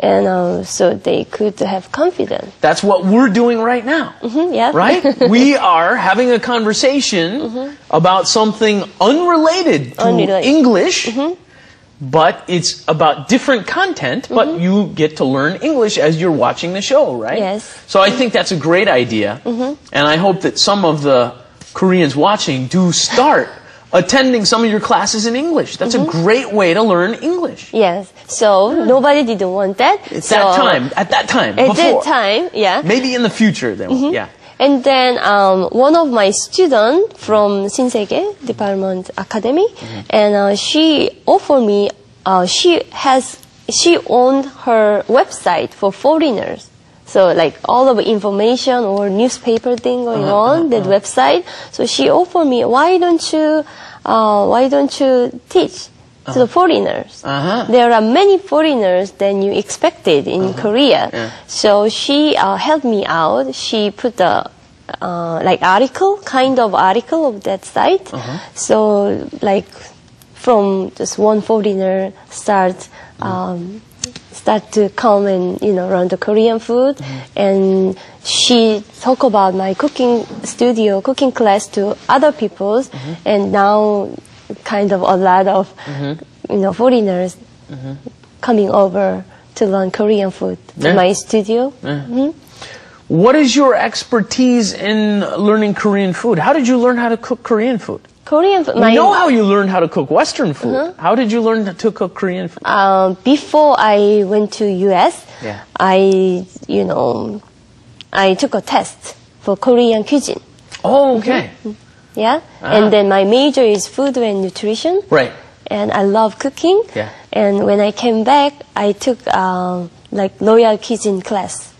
and so they could have confidence. That's what we're doing right now. Yeah. Right? We are having a conversation about something unrelated to English, but it's about different content, but you get to learn English as you're watching the show, right? Yes. So I think that's a great idea, and I hope that some of the Koreans watching do start attending some of your classes in English. That's a great way to learn English. Yes. So nobody didn't want that. At that time, At before. that time, yeah. Maybe in the future, they will. Yeah. And then one of my students from In생에서 Department Academy, and she offered me. She owned her website for foreigners. So like all of information or newspaper thing going on that website. So she offered me, why don't you teach to the foreigners? There are many foreigners than you expected in Korea. Yeah. So she helped me out. She put the kind of article of that site. So like from just one foreigner start to come and run the Korean food, and she talk about my cooking class to other people's, and now kind of a lot of foreigners coming over to learn Korean food to my studio. What is your expertise in learning Korean food? How did you learn how to cook Korean food? Korean food. We know how you learned how to cook Western food. How did you learn to cook Korean food? Before I went to US, I took a test for Korean cuisine. Oh, okay. Yeah. And then my major is food and nutrition. Right. And I love cooking. Yeah. And when I came back, I took Royal Cuisine class.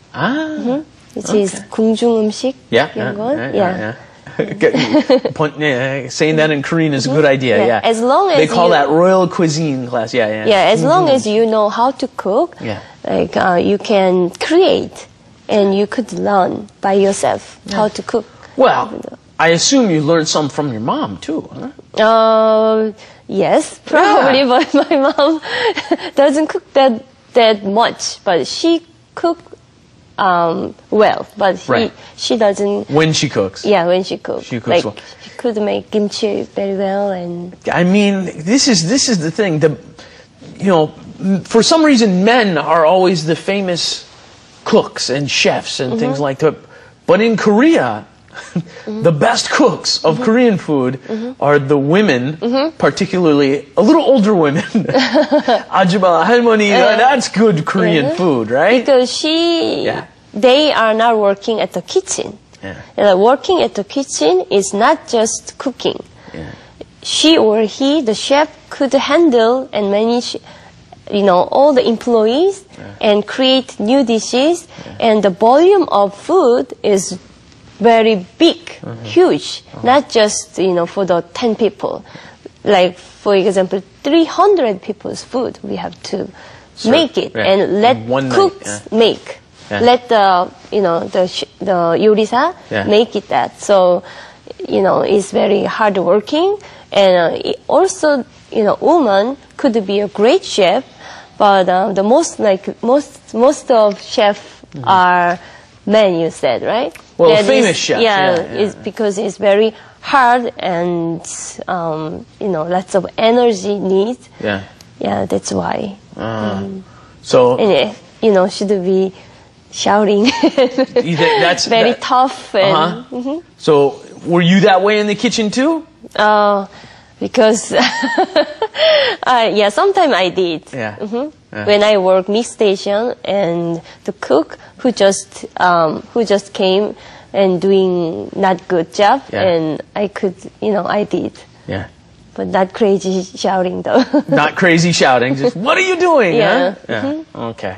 Which is 궁금증을. Yeah. Saying that in Korean is a good idea. Yeah. As long as they call that Royal Cuisine class. Yeah. As long as you know how to cook, you can create, and you could learn by yourself how to cook. Well, I assume you learned some from your mom too, huh? Yes, probably, but my mom doesn't cook that much, but she cooked well, but she doesn't. When she cooks. Yeah, when she cooks. She cooks well. She could make kimchi very well, and. I mean, this is the thing. For some reason, men are always the famous cooks and chefs and things like that. But in Korea, the best cooks of Korean food are the women, particularly a little older women. Ajumma, 할머니, that's good Korean food, right? Because they are not working at the kitchen. Working at the kitchen is not just cooking. She or he, the chef, could handle and manage, all the employees and create new dishes, and the volume of food is very big, huge, not just, for the 10 people. Like, for example, 300 people's food, we have to make it and let cooks make. Let the 요리사 make it that. So, it's very hard working, and also, woman could be a great chef, but the most of chefs are men, you said, right? Well, famous chefs. It's because it's very hard and, lots of energy needs. Yeah, that's why. So. And, should be shouting. That's very tough. And, So, were you that way in the kitchen too? Because, sometimes I did. When I work mix station, and the cook who just came and doing not good job, and I could, I did. Yeah. But not crazy shouting though. Not crazy shouting, just, what are you doing? Yeah. Huh? Okay.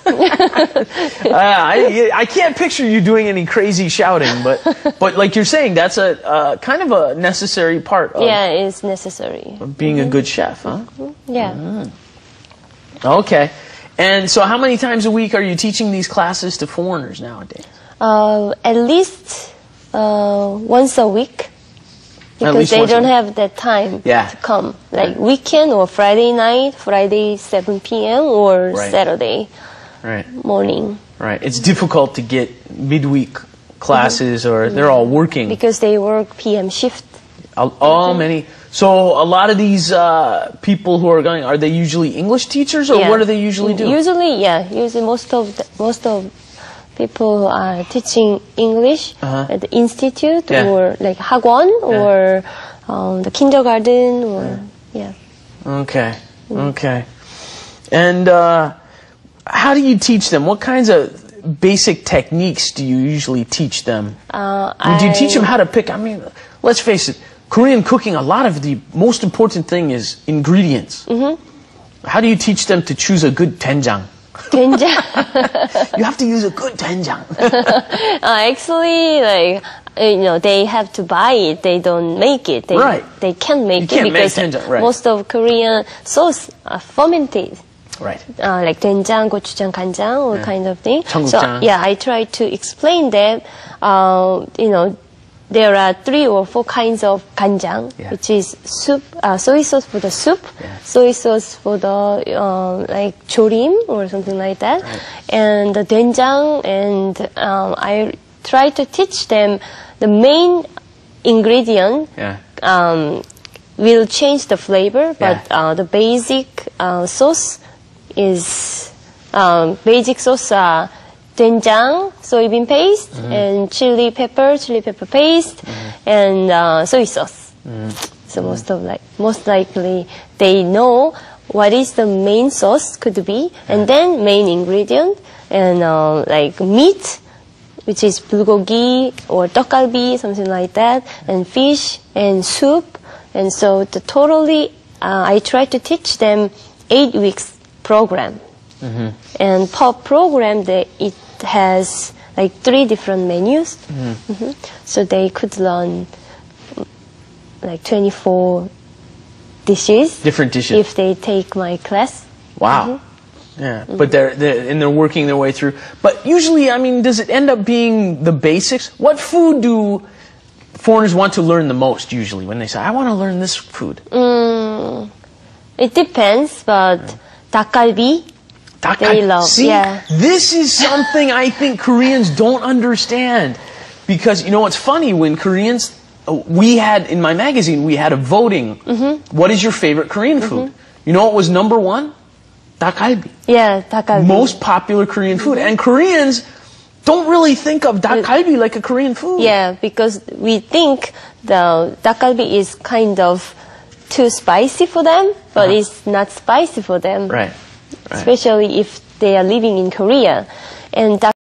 I can't picture you doing any crazy shouting, but like you're saying, that's a kind of a necessary part of it's necessary of being a good chef, huh? Yeah. Okay. And so how many times a week are you teaching these classes to foreigners nowadays? At least once a week. Because they don't have that time to come. Like weekend or Friday night, Friday 7 p.m. or Saturday morning. Right. It's difficult to get midweek classes or they're all working. Because they work PM shift. Many. So a lot of these people who are going, are they usually English teachers or what do they usually do? Usually most of people are teaching English at the institute or like 학원 or the kindergarten or Okay. And how do you teach them? What kinds of basic techniques do you usually teach them? Do you teach them how to pick? I mean, let's face it, Korean cooking, a lot of the most important thing is ingredients. How do you teach them to choose a good doenjang? Doenjang? You have to use a good doenjang. Actually, they have to buy it. They don't make it. They can't make it because most of Korean sauce are fermented. Right. Like doenjang, gochujang, 간장, all kind of thing. 청국장. So I try to explain them. There are 3 or 4 kinds of 간장, which is soup, soy sauce for the soup, soy sauce for the like 조림 or something like that, and the doenjang. And I try to teach them the main ingredient will change the flavor, but the basic sauce is basic sauce are doenjang, soybean paste, and chili pepper paste, and soy sauce. So most likely they know what is the main sauce could be, and then main ingredient, and like meat, which is bulgogi or 떡갈비, something like that, and fish and soup. And so I try to teach them 8 weeks program. And per program, it has like 3 different menus. So they could learn like 24 dishes. Different dishes. If they take my class. Wow. Yeah, but they're working their way through. But usually, I mean, does it end up being the basics? What food do foreigners want to learn the most usually when they say, I want to learn this food? It depends, but 닭갈비, they love. See, this is something I think Koreans don't understand. Because, you know, it's funny, when Koreans, in my magazine, we had a voting. What is your favorite Korean food? You know what was number 1? 닭갈비. Yeah, 닭갈비. Most popular Korean food. And Koreans don't really think of 닭갈비 like a Korean food. Yeah, because we think the 닭갈비 is kind of too spicy for them, but it's not spicy for them. Right. Especially if they are living in Korea. And